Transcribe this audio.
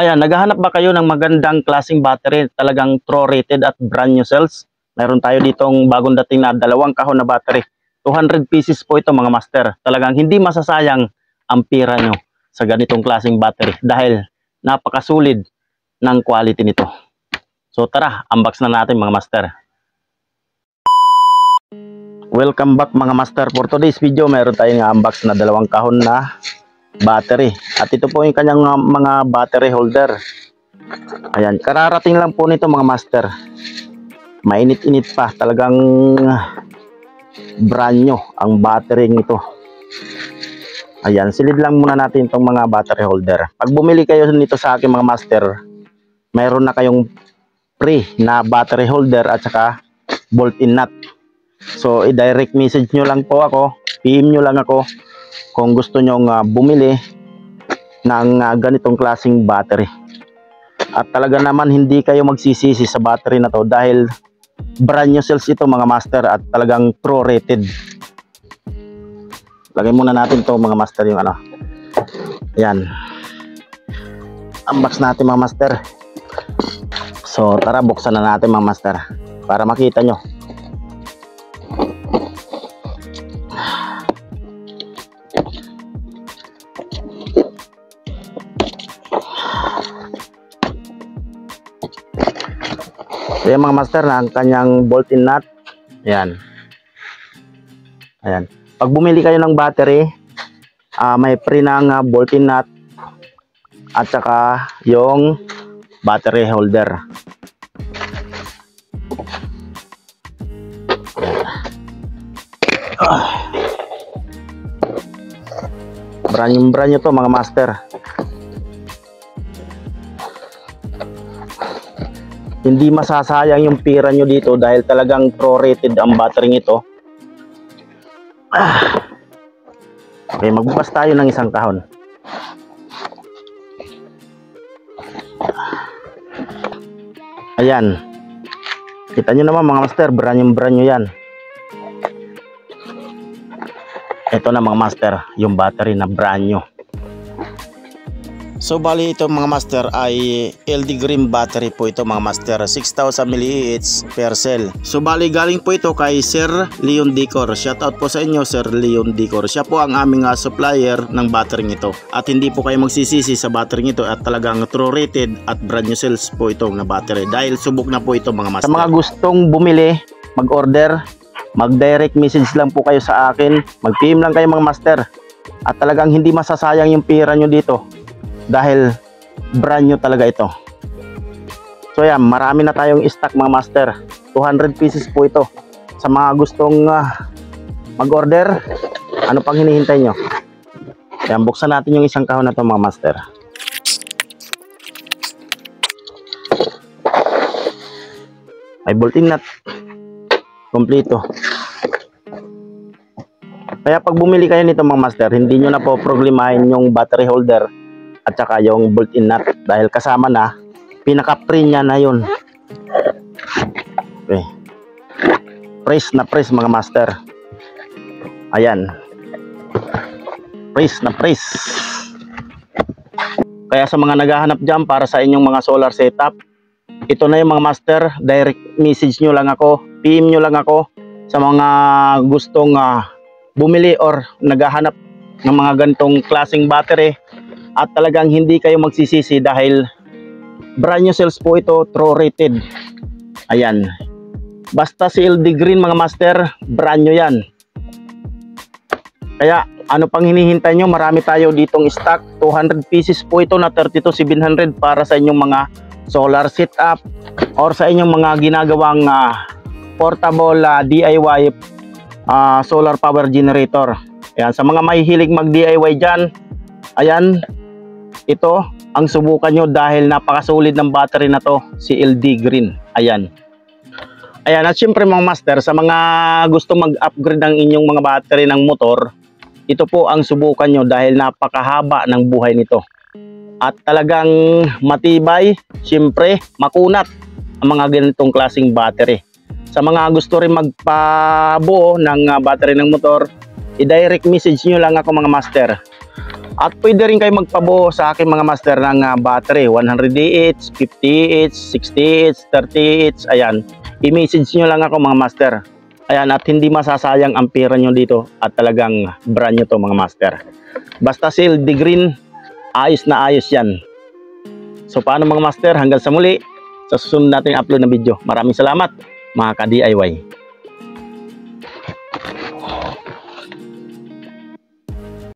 Ayan, naghahanap ba kayo ng magandang klaseng battery, talagang Pro rated at brand new cells? Mayroon tayo ditong bagong dating na 2 kahon na battery. 200 pieces po ito mga master. Talagang hindi masasayang ang pira nyo sa ganitong klaseng battery dahil napakasulit ng quality nito. So tara, unbox na natin mga master. Welcome back mga master. For today's video, mayroon tayong unbox na 2 kahon na battery. At ito po yung kanyang mga battery holder. Ayan, kararating lang po nito mga master. Mainit-init pa. Talagang brand new ang battery nito. Ayan, silid lang muna natin itong mga battery holder. Pag bumili kayo nito sa akin mga master, mayroon na kayong free na battery holder at saka bolt-in nut. So, i-direct message nyo lang po ako, PM nyo lang ako kung gusto nyong bumili ng ganitong klaseng battery. At talaga naman hindi kayo magsisisi sa battery na to dahil brand new cells ito mga master at talagang Pro rated. Lagay muna natin to mga master yung ano. Ayan. Unbox natin mga master. So tara, buksan na natin mga master para makita nyo. So yan mga master na ang kanyang bolt-in nut. Ayan. Ayan. Pag bumili kayo ng battery, may free ng bolt-in nut at saka yung battery holder. Brand new to mga master. Hindi masasayang yung pira nyo dito dahil talagang Pro rated ang battery nito. Okay, magbukas tayo ng 1 kahon. Ayan. Kita nyo naman mga master, brand new yan. Ito na mga master, yung battery na brand new. So bali ito mga master ay LD Green battery po ito mga master, 6,000 mAh per cell. So bali galing po ito kay Sir Leon Decor. Shoutout po sa inyo Sir Leon Decor. Siya po ang aming supplier ng battery nito. At hindi po kayo magsisisi sa battery nito at talagang true rated at brand new cells po ito na battery dahil subok na po ito mga master. Sa mga gustong bumili, mag-order, mag-direct message lang po kayo sa akin. Mag-PM lang kayo mga master. At talagang hindi masasayang yung pira nyo dito dahil brand new talaga ito. So yan, marami na tayong stock mga master. 200 pieces po ito. Sa mga gustong mag-order, ano pang hinihintay nyo? Yan, buksan natin yung 1 kahon na ito mga master. May bolt-in nut kompleto. Kaya pag bumili kayo nito mga master, hindi nyo na po problemahin yung battery holder at saka yung bolt-in nut dahil kasama na, pinaka-free niya na yun. Okay. Press na press mga master. Ayan. Press na press. Kaya sa mga naghahanap dyan para sa inyong mga solar setup, ito na yung mga master. Direct message nyo lang ako, PM nyo lang ako sa mga gustong bumili or naghahanap ng mga ganitong klaseng battery. At talagang hindi kayo magsisisi dahil brand new cells po ito, Pro rated. Ayan. Basta si LD Green mga master, brand new yan. Kaya ano pang hinihintay nyo? Marami tayo ditong stock. 200 pieces po ito na 32,700 para sa inyong mga solar setup or sa inyong mga ginagawang portable DIY solar power generator. Ayan, sa mga mahihilig mag DIY dyan, ayan, ito ang subukan nyo dahil napakasulit ng battery na to, si LD Green. Ayan. Ayan, at syempre mga master, sa mga gusto mag-upgrade ng inyong mga battery ng motor, ito po ang subukan nyo dahil napakahaba ng buhay nito. At talagang matibay, syempre makunat ang mga ganitong klaseng battery. Sa mga gusto rin magpabuo ng battery ng motor, i-direct message nyo lang ako mga master. At pwede rin kayo magpabuo sa akin mga master ng battery, 100Ah, 50Ah, 60Ah, 30Ah, ayan. I-message nyo lang ako mga master. Ayan, at hindi masasayang ang pera nyo dito at talagang brand nyo to mga master. Basta si LD Green, ayos na ayos yan. So paano mga master, hanggang sa muli, sa susunod nating upload na video. Maraming salamat mga ka-DIY.